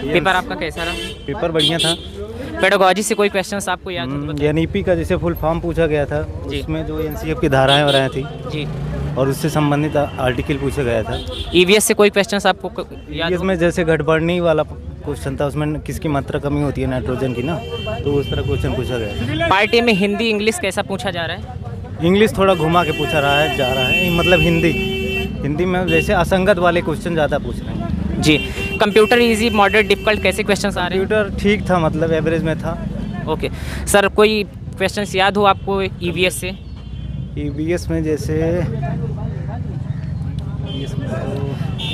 Paper आपका कैसा रहा? पेपर बढ़िया था। पेडागोजी से कोई क्वेश्चन्स आपको याद हो तो बताइए। एनईपी का जैसे फुल फॉर्म पूछा गया था, जी। उसमें जो एनसीएफ की धाराएं हो रही थी जी। और उससे संबंधित आर्टिकल पूछा गया था। ईवीएस से कोई क्वेश्चंस आपको याद हो? इसमें जैसे गड़बड़नी वाला क्वेश्चन था, उसमें किसकी मात्रा कमी होती है नाइट्रोजन की ना, तो उस तरह क्वेश्चन पूछा गया। पार्टी में हिंदी इंग्लिश कैसा पूछा जा रहा है? इंग्लिश थोड़ा घुमा के पूछा रहा है जा रहा है, मतलब हिंदी में जैसे असंगत वाले क्वेश्चन ज़्यादा पूछ रहे हैं। जी। कंप्यूटर इजी मॉडरेट डिफिकल्ट कैसे क्वेश्चंस आ रहे हैं? कंप्यूटर ठीक था, मतलब एवरेज में था। ओके सर, कोई क्वेश्चंस याद हो आपको ईवीएस से? ईवीएस में जैसे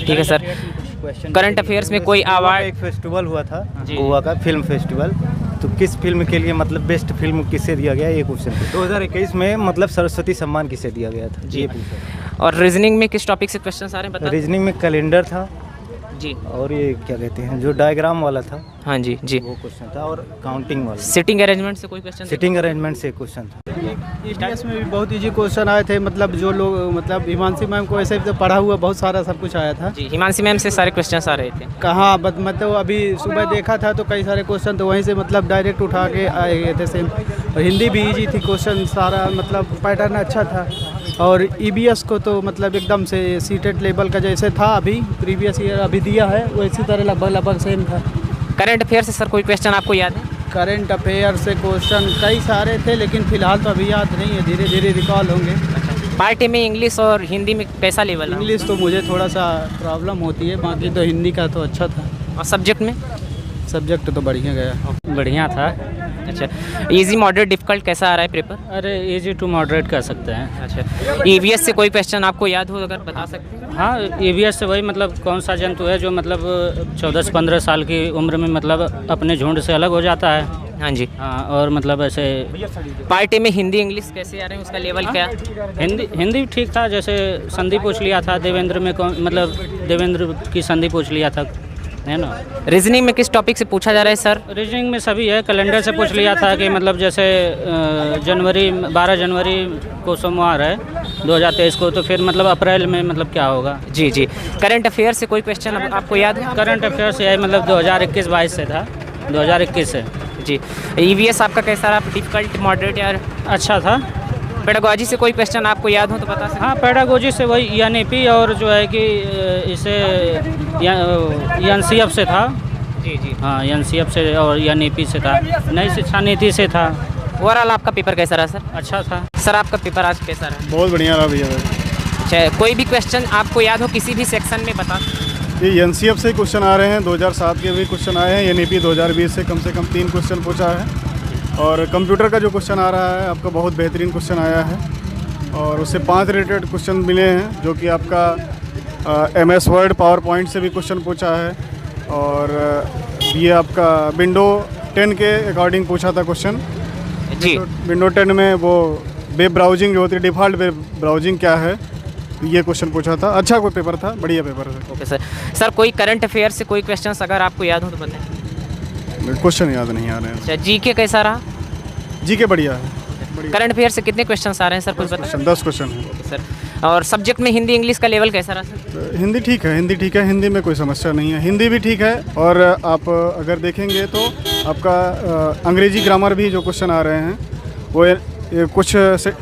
ठीक है सर। करंट अफेयर्स में कोई अवार्ड? एक फेस्टिवल हुआ था जी। गोवा का, फिल्म फेस्टिवल, तो किस फिल्म के लिए मतलब बेस्ट फिल्म किसे दिया गया, ये क्वेश्चन था। 2021 में मतलब सरस्वती सम्मान किसे दिया गया था, जी। ये पूछा। और रीजनिंग में किस टॉपिक से क्वेश्चंस आ रहे हैं बता? रीजनिंग में कैलेंडर था जी। और ये क्या कहते हैं जो डायग्राम वाला था, हाँ जी जी। वो क्वेश्चन था, और काउंटिंग वाला। सिटिंग अरेंजमेंट से कोई क्वेश्चन? सिटिंग अरेंजमेंट से क्वेश्चन था। ईवीएस में भी बहुत इजी क्वेश्चन आए थे, मतलब जो लोग मतलब हिमांशी मैम को ऐसे तो पढ़ा हुआ बहुत सारा सब कुछ आया था। जी। हिमांशी मैम से सारे क्वेश्चंस आ रहे थे। कहाँ मतलब अभी सुबह देखा था तो कई सारे क्वेश्चन तो वहीं से मतलब डायरेक्ट उठा के आए गए थे सेम। और हिंदी भी इजी थी, क्वेश्चन सारा मतलब पैटर्न अच्छा था। और ईवीएस को तो मतलब एकदम से सीटेट लेवल का जैसे था अभी प्रीवियस ईयर अभी दिया है वैसी तरह लगभग सेम था। करंट अफेयर से सर कोई क्वेश्चन आपको याद है? करंट अफेयर से क्वेश्चन कई सारे थे, लेकिन फिलहाल तो अभी याद नहीं है, धीरे धीरे रिकॉल होंगे। पार्टी में इंग्लिश और हिंदी में कैसा लेवल रहा? इंग्लिश तो मुझे थोड़ा सा प्रॉब्लम होती है, बाकी तो हिंदी का तो अच्छा था। और सब्जेक्ट में? सब्जेक्ट तो बढ़िया गया। बढ़िया था। अच्छा। इजी मॉडरेट डिफिकल्ट कैसा आ रहा है पेपर? अरे इजी टू मॉडरेट कर सकते हैं। अच्छा। ईवीएस से कोई क्वेश्चन आपको याद हो अगर बता सकते हैं? हाँ, ईवीएस से वही मतलब कौन सा जंतु है जो मतलब 14 से 15 साल की उम्र में मतलब अपने झुंड से अलग हो जाता है। हाँ जी। हाँ, और मतलब ऐसे पार्टी में हिंदी इंग्लिश कैसे आ रहे हैं, उसका लेवल क्या? हिंदी भी ठीक था, जैसे संधि पूछ लिया था देवेंद्र में, कौन मतलब देवेंद्र की संधि पूछ लिया था, है ना। रीजनिंग में किस टॉपिक से पूछा जा रहा है सर? रीजनिंग में सभी है, कैलेंडर से पूछ लिया था कि मतलब जैसे 12 जनवरी को सोमवार है 2023 को, तो फिर मतलब अप्रैल में मतलब क्या होगा। जी जी। करंट अफेयर से कोई क्वेश्चन आपको याद है? करंट अफेयर से है मतलब 2021-22 से था, 2021 से। जी। ईवीएस आपका कैसा रहा? डिफिकल्ट मॉडरेट या अच्छा था। पेडागोजी से कोई क्वेश्चन आपको याद हो तो बता सकते? हाँ, पेडागोजी से वही एनईपी और जो है कि इसे एनसीएफ से था। जी जी। हाँ, एनसीएफ से और एनईपी से था, नई शिक्षा नीति से था। ओवरऑल आपका पेपर कैसा रहा सर? अच्छा था सर आपका पेपर आज कैसा रहा? बहुत बढ़िया रहा भैया। अच्छा, कोई भी क्वेश्चन आपको याद हो किसी भी सेक्शन में बता? ये एनसीएफ से क्वेश्चन आ रहे हैं, 2007 के भी क्वेश्चन आए हैं, एनईपी 2020 से कम 3 क्वेश्चन पूछा है। और कंप्यूटर का जो क्वेश्चन आ रहा है आपका बहुत बेहतरीन क्वेश्चन आया है, और उससे 5 रिलेटेड क्वेश्चन मिले हैं, जो कि आपका MS वर्ड पावर पॉइंट से भी क्वेश्चन पूछा है। और ये आपका विंडो 10 के अकॉर्डिंग पूछा था क्वेश्चन। जी। विंडो 10 में वो वेब ब्राउजिंग जो होती है, डिफ़ॉल्ट वेब ब्राउजिंग क्या है, ये क्वेश्चन पूछा था। अच्छा कोई पेपर था, बढ़िया पेपर था। Okay sir. सर कोई करंट अफेयर से कोई क्वेश्चंस अगर आपको याद हो तो बताएं। क्वेश्चन याद नहीं आ रहे हैं। अच्छा। जीके कैसा रहा? जीके बढ़िया है। करंट अफेयर से कितने क्वेश्चंस आ रहे हैं सर कुछ बता? 10 क्वेश्चन है। Okay sir. और सब्जेक्ट में हिंदी इंग्लिश का लेवल कैसा रहा सर? हिंदी ठीक है, हिंदी में कोई समस्या नहीं है, हिंदी भी ठीक है। और आप अगर देखेंगे तो आपका अंग्रेजी ग्रामर भी जो क्वेश्चन आ रहे हैं वो कुछ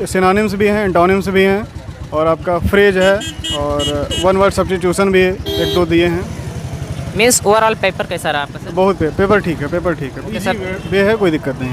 सिनोनिम्स भी हैं, एंटोनिम्स भी हैं, और आपका फ्रेज है, और वन वर्ड सब्स्टिट्यूशन भी 1-2 दिए हैं। मीन्स ओवरऑल पेपर कैसा रहा आपका सर? बहुत पेपर ठीक है, इजी वे है, कोई दिक्कत नहीं।